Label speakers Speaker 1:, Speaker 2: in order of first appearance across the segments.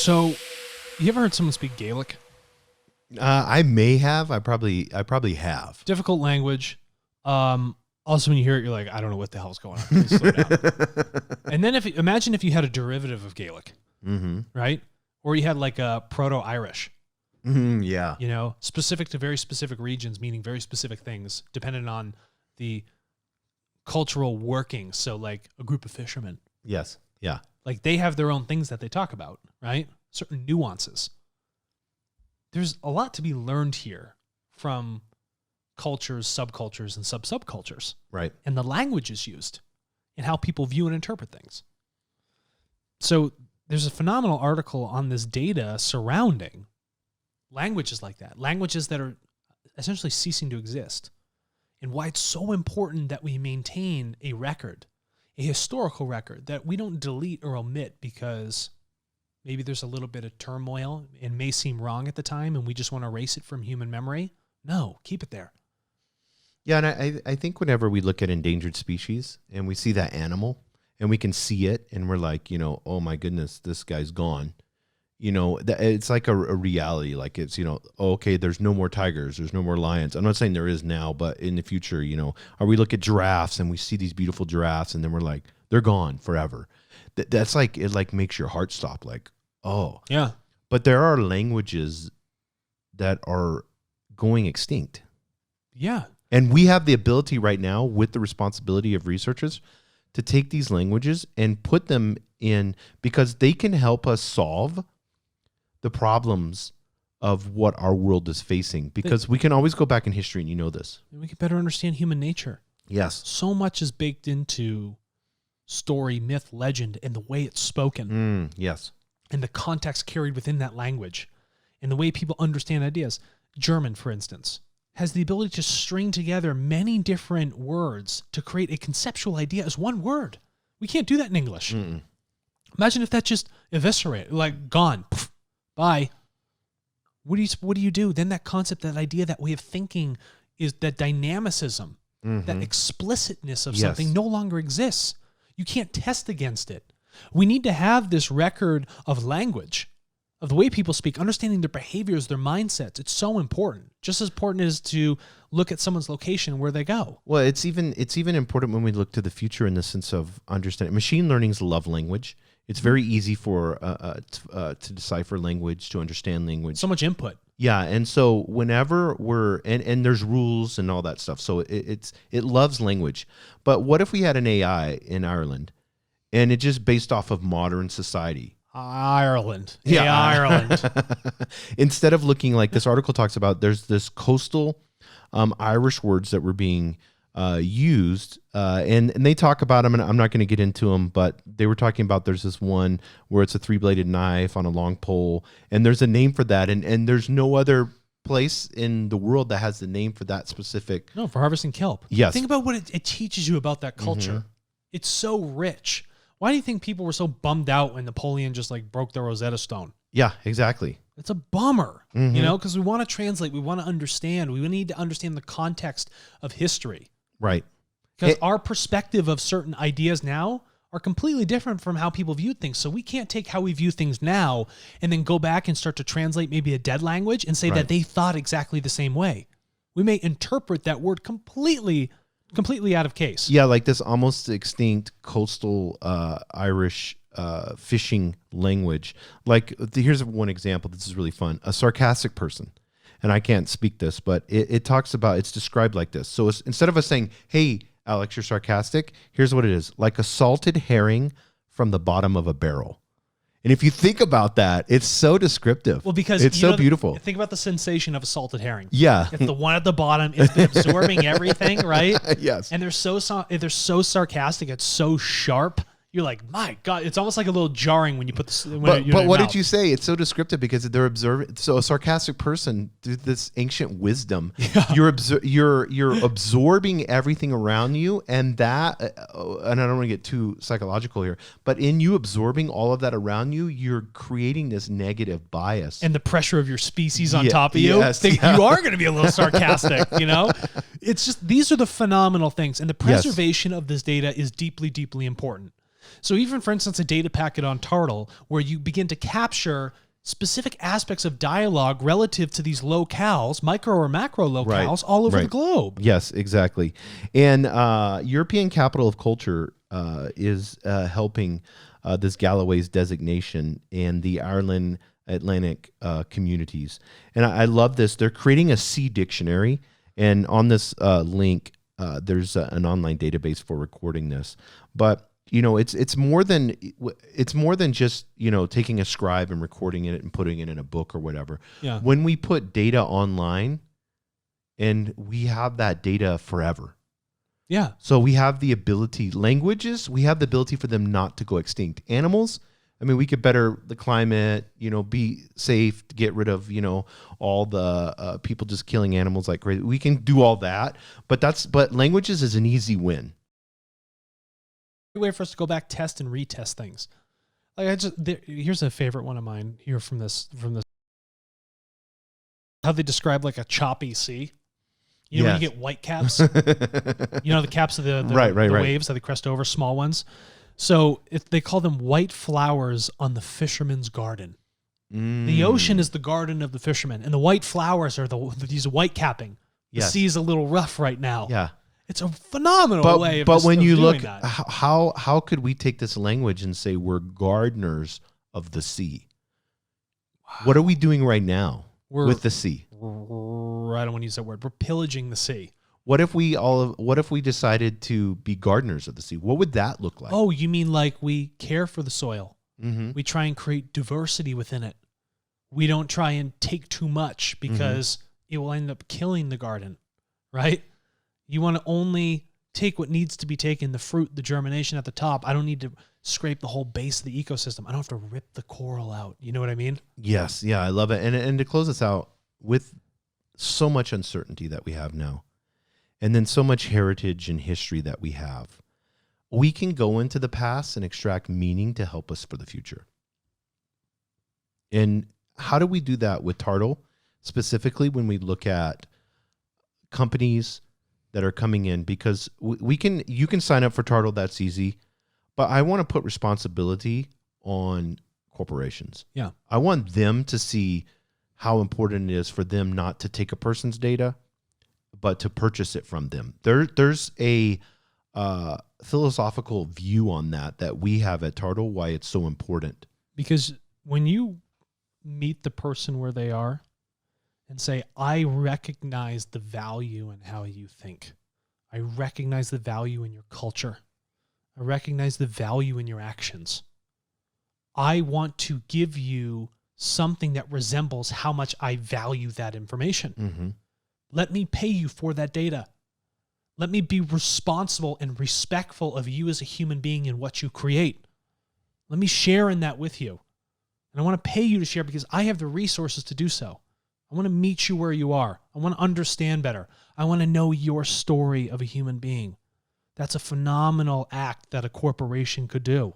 Speaker 1: So, you ever heard someone speak Gaelic?
Speaker 2: I may have. I probably have.
Speaker 1: Difficult language. Also, when you hear it, you're like, I don't know what the hell's going on. Please slow down. And then imagine if you had a derivative of Gaelic, right? Or you had like a Proto-Irish.
Speaker 2: Yeah.
Speaker 1: You know, specific to very specific regions, meaning very specific things, depending on the cultural workings. So, like a group of fishermen.
Speaker 2: Yes. Yeah.
Speaker 1: Like they have their own things that they talk about, right? Certain nuances. There's a lot to be learned here from cultures, subcultures, and subcultures.
Speaker 2: Right.
Speaker 1: And the languages used and how people view and interpret things. So there's a phenomenal article on this data surrounding languages like that, languages that are essentially ceasing to exist, and why it's so important that we maintain a record, a historical record that we don't delete or omit because maybe there's a little bit of turmoil and may seem wrong at the time and we just want to erase it from human memory. No, keep it there.
Speaker 2: Yeah, and I think whenever we look at endangered species and we see that animal and we can see it and we're like, oh my goodness, this guy's gone. It's like a reality. Like it's, okay, there's no more tigers, there's no more lions. I'm not saying there is now, but in the future, or we look at giraffes and we see these beautiful giraffes and then we're like, they're gone forever. That's like, it like makes your heart stop. Like, oh
Speaker 1: yeah.
Speaker 2: But there are languages that are going extinct.
Speaker 1: Yeah.
Speaker 2: And we have the ability right now with the responsibility of researchers to take these languages and put them in because they can help us solve the problems of what our world is facing, because we can always go back in history, and you know this.
Speaker 1: We can better understand human nature.
Speaker 2: Yes.
Speaker 1: So much is baked into story, myth, legend, and the way it's spoken.
Speaker 2: Yes.
Speaker 1: And the context carried within that language, and the way people understand ideas. German, for instance, has the ability to string together many different words to create a conceptual idea as one word. We can't do that in English. Imagine if that just eviscerated, like gone. Pff, bye. What do you do? Then that concept, that idea, that way of thinking, is that dynamicism, that explicitness of something no longer exists. You can't test against it. We need to have this record of language, of the way people speak, understanding their behaviors, their mindsets. It's so important. Just as important as to look at someone's location, where they go.
Speaker 2: Well, it's even important when we look to the future in the sense of understanding. Machine learning's love language. It's very easy for to decipher language, to understand language.
Speaker 1: So much input.
Speaker 2: Yeah, and so whenever and there's rules and all that stuff. So it loves language. But what if we had an AI in Ireland, and it just based off of modern society?
Speaker 1: Ireland.
Speaker 2: Yeah,
Speaker 1: Ireland.
Speaker 2: Instead of looking like this article talks about, there's this coastal Irish words that were being used, and they talk about them, and I'm not going to get into them, but they were talking about there's this one where it's a 3-bladed knife on a long pole, and there's a name for that, and there's no other place in the world that has the name for that specific.
Speaker 1: No, for harvesting kelp.
Speaker 2: Yes.
Speaker 1: Think about what it teaches you about that culture. It's so rich. Why do you think people were so bummed out when Napoleon just like broke the Rosetta Stone?
Speaker 2: Yeah, exactly.
Speaker 1: It's a bummer, because we want to translate, we want to understand, we need to understand the context of history.
Speaker 2: Right.
Speaker 1: Because our perspective of certain ideas now are completely different from how people viewed things. So we can't take how we view things now and then go back and start to translate maybe a dead language and say that they thought exactly the same way. We may interpret that word completely out of case.
Speaker 2: Yeah, like this almost extinct coastal Irish fishing language. Like, here's one example. This is really fun. A sarcastic person. And I can't speak this, but it talks about, it's described like this. So instead of us saying, hey, Alex, you're sarcastic, here's what it is. Like a salted herring from the bottom of a barrel. And if you think about that, it's so descriptive.
Speaker 1: Well, because
Speaker 2: it's so beautiful.
Speaker 1: Think about the sensation of a salted herring.
Speaker 2: Yeah.
Speaker 1: If the one at the bottom is absorbing everything, right?
Speaker 2: Yes.
Speaker 1: And they're so sarcastic, it's so sharp. You're like, my God, it's almost like a little jarring when you put this.
Speaker 2: But what did you say? It's so descriptive because they're observing. So a sarcastic person, through this ancient wisdom, you're absorbing everything around you, and that. And I don't want to get too psychological here, but in you absorbing all of that around you, you're creating this negative bias
Speaker 1: and the pressure of your species on top of you. You are going to be a little sarcastic. It's just, these are the phenomenal things, and the preservation of this data is deeply, deeply important. So even, for instance, a data packet on TARTLE, where you begin to capture specific aspects of dialogue relative to these locales, micro or macro locales, all over the globe.
Speaker 2: Yes, exactly. And European Capital of Culture is helping this Galloways designation and the Ireland Atlantic communities. And I love this. They're creating a sea dictionary. And on this link, there's an online database for recording this. But it's more than just taking a scribe and recording it and putting it in a book or whatever.
Speaker 1: Yeah.
Speaker 2: When we put data online, and we have that data forever.
Speaker 1: Yeah.
Speaker 2: So we have the ability. Languages, we have the ability for them not to go extinct. Animals, I mean, we could better the climate. Be safe, get rid of all the people just killing animals like crazy. We can do all that, but languages is an easy win.
Speaker 1: Way for us to go back, test and retest things. Like here's a favorite one of mine here from this how they describe like a choppy sea. When you get white caps, the caps of the
Speaker 2: right.
Speaker 1: waves that they crest over, small ones. So they call them white flowers on the fisherman's garden. The ocean is the garden of the fisherman, and the white flowers are these white capping. The sea's a little rough right now.
Speaker 2: Yeah.
Speaker 1: It's a phenomenal way of
Speaker 2: But when you look,
Speaker 1: that.
Speaker 2: how could we take this language and say we're gardeners of the sea? Wow. What are we doing right now with the sea?
Speaker 1: I don't want to use that word. We're pillaging the sea.
Speaker 2: What if we decided to be gardeners of the sea? What would that look like?
Speaker 1: Oh, you mean like we care for the soil?
Speaker 2: Mm-hmm.
Speaker 1: We try and create diversity within it. We don't try and take too much because it will end up killing the garden, right? You want to only take what needs to be taken, the fruit, the germination at the top. I don't need to scrape the whole base of the ecosystem. I don't have to rip the coral out. You know what I mean?
Speaker 2: Yes. Yeah, I love it. And to close us out, with so much uncertainty that we have now, and then so much heritage and history that we have, we can go into the past and extract meaning to help us for the future. And how do we do that with TARTLE? Specifically when we look at companies that are coming in, because you can sign up for TARTLE, that's easy, but I want to put responsibility on corporations.
Speaker 1: Yeah.
Speaker 2: I want them to see how important it is for them not to take a person's data, but to purchase it from them. There's a philosophical view on that we have at TARTLE, why it's so important.
Speaker 1: Because when you meet the person where they are, and say, I recognize the value in how you think. I recognize the value in your culture. I recognize the value in your actions. I want to give you something that resembles how much I value that information.
Speaker 2: Mm-hmm.
Speaker 1: Let me pay you for that data. Let me be responsible and respectful of you as a human being and what you create. Let me share in that with you. And I want to pay you to share because I have the resources to do so. I want to meet you where you are. I want to understand better. I want to know your story of a human being. That's a phenomenal act that a corporation could do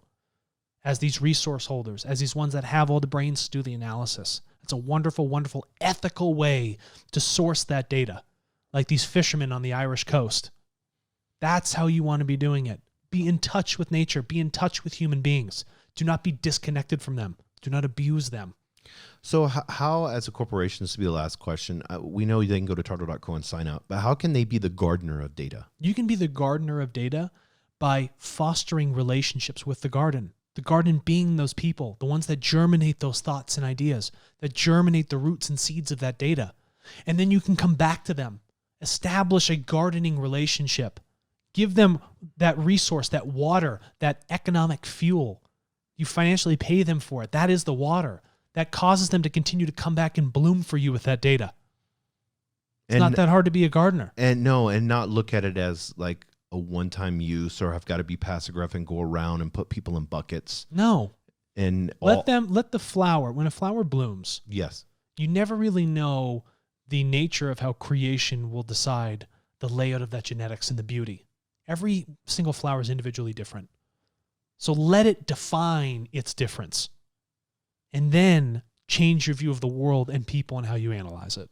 Speaker 1: as these resource holders, as these ones that have all the brains to do the analysis. It's a wonderful, wonderful ethical way to source that data, like these fishermen on the Irish coast. That's how you want to be doing it. Be in touch with nature. Be in touch with human beings. Do not be disconnected from them. Do not abuse them.
Speaker 2: So how, as a corporation, this will be the last question, we know they can go to tartle.co and sign up, but how can they be the gardener of data?
Speaker 1: You can be the gardener of data by fostering relationships with the garden being those people, the ones that germinate those thoughts and ideas, that germinate the roots and seeds of that data. And then you can come back to them, establish a gardening relationship, give them that resource, that water, that economic fuel. You financially pay them for it. That is the water. That causes them to continue to come back and bloom for you with that data. It's not that hard to be a gardener. And
Speaker 2: not look at it as like a one-time use or have got to be passive aggressive and go around and put people in buckets.
Speaker 1: No.
Speaker 2: And
Speaker 1: let the flower, when a flower blooms.
Speaker 2: Yes.
Speaker 1: You never really know the nature of how creation will decide the layout of that genetics and the beauty. Every single flower is individually different. So let it define its difference. And then change your view of the world and people and how you analyze it.